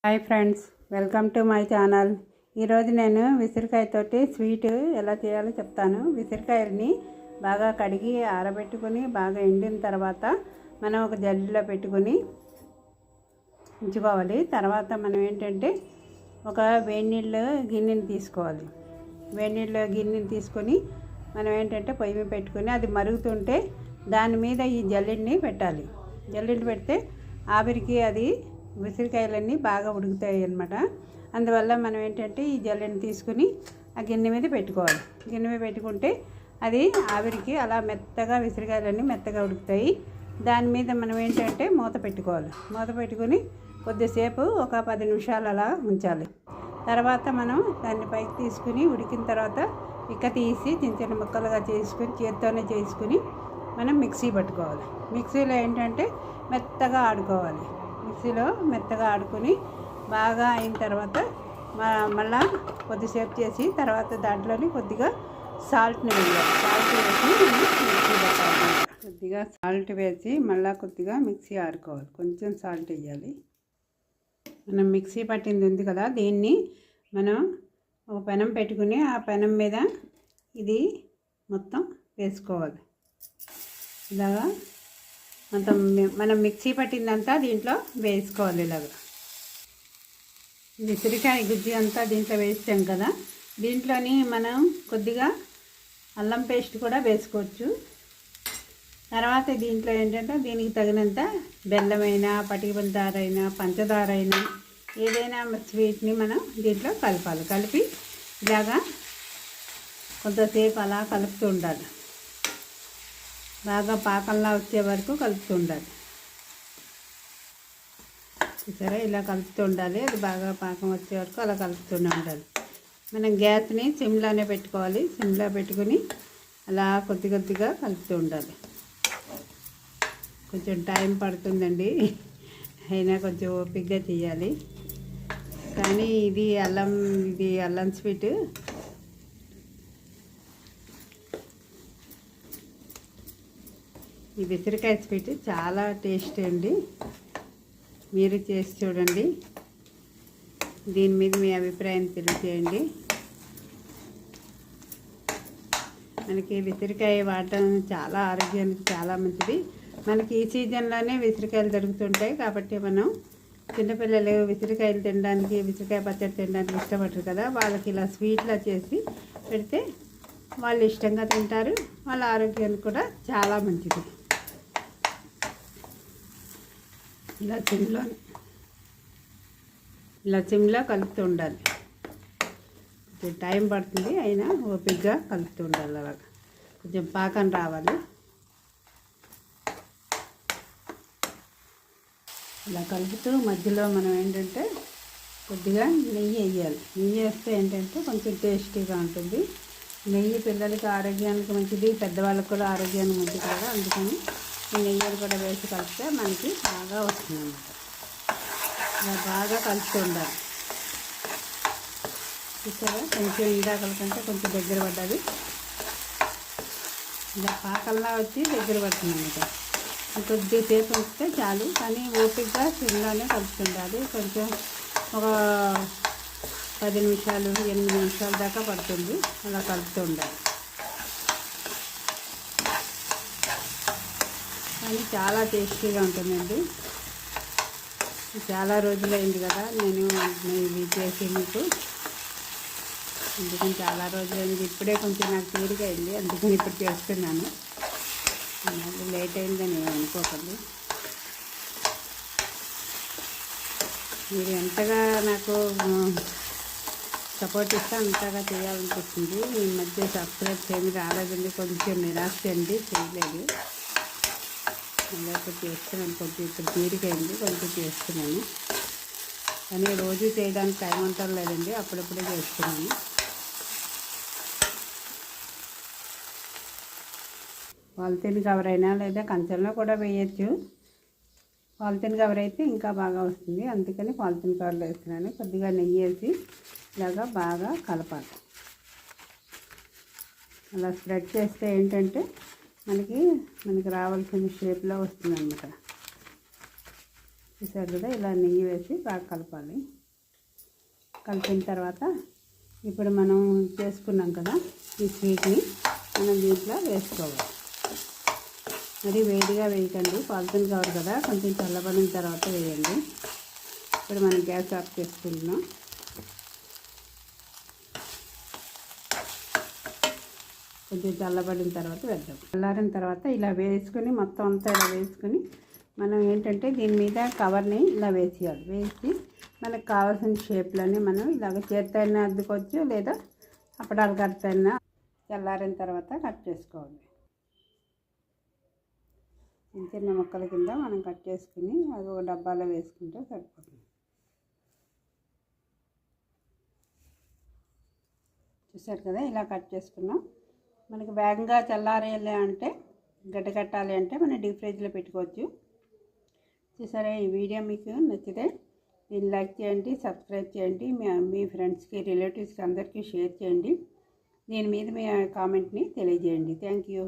Hi friends, welcome to my channel. ఈరోజు నేను విసిరికాయతోటి sweet ఎలా చేయాలో చెప్తాను. విసిరికాయలని బాగా కడిగి ఆరబెట్టుకొని బాగా ఎండిన తర్వాత మనం ఒక జల్లీలో పెట్టుకొని ఉంచుకోవాలి. తర్వాత మనం ఏంటంటే ఒక వేడి నీళ్ళు గిన్నెని తీసుకోవాలి. వేడి నీళ్ళు గిన్నెని తీసుకొని మనం ఏంటంటే పొయ్యి మీద పెట్టుకొని అది మరుగుతుంటే దాని మీద ఈ జల్లీని పెట్టాలి. జల్లీని పెడితే ఆవిరికి అది విసిరికాయలన్నీ బాగా ఉడుకుతాయి అన్నమాట. అందువల్ల మనం ఏంటంటే ఈ జల్లీని తీసుకుని ఆ గిన్నె మీద పెట్టుకోవాలి. గిన్నె మీద పెట్టుకుంటే అది ఆవిరికి అలా మెత్తగా విసిరికాయలన్నీ మెత్తగా ఉడుకుతాయి. దాని మీద మనం ఏంటంటే మూత పెట్టుకోవాలి. మూత పెట్టుకుని కొద్దిసేపు ఒక 10 నిమిషాలు అలా ఉంచాలి. తర్వాత మనం దాన్ని పైకి తీసుకుని ఉడికిన తర్వాత ఇక్క తీసి చిన్న చిన్న ముక్కలుగా చేసుకుని చేత్తోనే చేసుకుని మనం మిక్సీ పట్టుకోవాలి. మిక్సీలో ఏంటంటే మెత్తగా ఆడుకోవాలి. మిక్సీలో మెత్తగా ఆడుకొని బాగా అయిన తర్వాత మళ్ళా కొద్దిసేపు చేసి తర్వాత దాంట్లోని కొద్దిగా సాల్ట్ని వేయాలి. సాల్ట్ వేసి మిక్సీ పెట్టాలి. కొద్దిగా సాల్ట్ వేసి మళ్ళీ కొద్దిగా మిక్సీ ఆడుకోవాలి. కొంచెం సాల్ట్ వేయాలి. మనం మిక్సీ పట్టింది ఉంది కదా, దీన్ని మనం ఒక పెనం పెట్టుకుని ఆ పెనం మీద ఇది మొత్తం వేసుకోవాలి. ఇలాగా మొత్తం మనం మిక్సీ పట్టిందంతా దీంట్లో వేసుకోవాలి. ఇలాగా విసిరికాయ గుజ్జి అంతా దీంట్లో వేసాం కదా, దీంట్లోని మనం కొద్దిగా అల్లం పేస్ట్ కూడా వేసుకోవచ్చు. తర్వాత దీంట్లో ఏంటంటే దీనికి తగినంత బెల్లమైనా పటిక పంచదారైనా పంచదారైనా ఏదైనా స్వీట్ని మనం దీంట్లో కలపాలి. కలిపి ఇలాగా కొంతసేపు అలా కలుపుతూ ఉండాలి. బాగా పాకంలా వచ్చే వరకు కలుపుతూ ఉండాలి. సరే, ఇలా కలుపుతూ ఉండాలి. అది బాగా పాకం వచ్చే వరకు అలా కలుపుతూనే ఉండాలి. మనం గ్యాస్ని సిమ్లోనే పెట్టుకోవాలి. సిమ్లో పెట్టుకుని అలా కొద్ది కొద్దిగా కలుపుతూ ఉండాలి. కొంచెం టైం పడుతుందండి, అయినా కొంచెం ఓపికగా చేయాలి. కానీ ఇది అల్లం స్వీట్ ఈ విసిరికాయ స్వీట్ చాలా టేస్ట్ అండి. మీరు చేసి చూడండి. దీని మీద మీ అభిప్రాయం తెలియజేయండి. మనకి విసిరికాయ వాడటం చాలా ఆరోగ్యానికి చాలా మంచిది. మనకి ఈ సీజన్లోనే విసిరికాయలు దొరుకుతుంటాయి కాబట్టి మనం చిన్నపిల్లలు విసిరికాయలు తినడానికి, విసిరికాయ పచ్చడి తినడానికి ఇష్టపడరు కదా, వాళ్ళకి ఇలా స్వీట్లా చేసి పెడితే వాళ్ళు ఇష్టంగా తింటారు. వాళ్ళ ఆరోగ్యానికి కూడా చాలా మంచిది. ఇలా సిమ్లో కలుపుతూ ఉండాలి. కొంచెం టైం పడుతుంది, అయినా ఓపికగా కలుపుతూ ఉండాలి. అలాగా కొంచెం పాకం రావాలి. ఇలా కలుపుతూ మధ్యలో మనం ఏంటంటే కొద్దిగా నెయ్యి వేయాలి. నెయ్యి వేస్తే ఏంటంటే కొంచెం టేస్టీగా ఉంటుంది. నెయ్యి పిల్లలకి ఆరోగ్యానికి మంచిది, పెద్దవాళ్ళకి కూడా ఆరోగ్యానికి మంచిది కదా, అందుకని ఈ నెయ్యిని కూడా వేసి కలిపితే మనకి బాగా వస్తుంది అన్నమాట. ఇలా బాగా కలుపుతూ ఉండాలి. చూసారా, కొంచెం ఇందాకల కంటే కొంచెం దగ్గర పడ్డది. ఇలా పాకల్లా వచ్చి దగ్గర పడుతుంది అన్నమాట. కొద్దిసేపు ఉంచితే చాలు, కానీ ఓపికగా సిమ్లోనే కలుపుతుండాలి. కొంచెం ఒక 10 నిమిషాలు 8 నిమిషాల దాకా పడుతుంది. అలా కలుపుతూ ఉండాలి. కానీ చాలా టేస్టీగా ఉంటుందండి. చాలా రోజులైంది కదా నేను ఇది చేసి మీకు, అందుకని చాలా రోజులైంది. ఇప్పుడే కొంచెం నాకు తీరిక అయింది, అందుకని ఇప్పుడు చేస్తున్నాను. లేట్ అయిందని అనుకోకండి. మీరు ఎంతగా నాకు సపోర్ట్ ఇస్తే అంతగా చేయాలనిపిస్తుంది. ఈ మధ్య సబ్స్క్రైబ్ చేయని రాలేదండి, కొంచెం నిరాశ అండి, చేయలేదు. లేకపోతే చేస్తున్నాను. కొంచెం ఇప్పుడు తీరికైంది, కొంచెం చేస్తున్నాను. కానీ రోజు చేయడానికి టైం అంటారు లేదండి, అప్పుడప్పుడే చేస్తున్నాను. పాలిథిన్ కవర్ అయినా లేదా కంచెంలో కూడా వేయచ్చు. పాలిథిన్ కవర్ అయితే ఇంకా బాగా వస్తుంది, అందుకని పాలిథిన్ కవర్లో వేస్తున్నాను. కొద్దిగా నెయ్యి వేసి ఇలాగా బాగా కలపాలి. అలా స్ప్రెడ్ చేస్తే ఏంటంటే మనకి రావాల్సిన షేప్లో వస్తుంది అన్నమాట. చూసారు కదా, ఇలా నెయ్యి వేసి బాగా కలపాలి. కలిపిన తర్వాత ఇప్పుడు మనం చేసుకున్నాం కదా ఈ స్వీట్ని మనం దీంట్లో వేసుకోవాలి. మరి వేడిగా వేయకండి, పాలిథిన్ కవర్ కదా, కొంచెం చల్లబడిన తర్వాత వేయండి. ఇప్పుడు మనం గ్యాస్ ఆఫ్ చేసుకుంటున్నాం. కొంచెం చల్లబడిన తర్వాత వేద్దాం. చల్లారిన తర్వాత ఇలా వేసుకొని మొత్తం అంతా ఇలా వేసుకొని మనం ఏంటంటే దీని మీద కవర్ని ఇలా వేసేయాలి. వేసి మనకు కావాల్సిన షేప్లోనే మనం ఇలాగ చేత్తో అయినా అద్దుకోవచ్చు, లేదా అప్పడాలు కట్టైనా చల్లారిన తర్వాత కట్ చేసుకోవాలి. చిన్న చిన్న ముక్కల కింద మనం కట్ చేసుకుని అది ఒక డబ్బాలో వేసుకుంటే సరిపోతుంది. చూసారు కదా, ఇలా కట్ చేసుకున్నాం. మనకి వేగంగా చల్లారేయాలి అంటే గడ్డ కట్టాలి అంటే మనం డీప్ ఫ్రిడ్జ్లో పెట్టుకోవచ్చు. చూసారా, ఈ వీడియో మీకు నచ్చితే దీన్ని లైక్ చేయండి, సబ్స్క్రైబ్ చేయండి, మీ ఫ్రెండ్స్కి రిలేటివ్స్కి అందరికీ షేర్ చేయండి. దీని మీద మీ కామెంట్ని తెలియజేయండి. Thank you.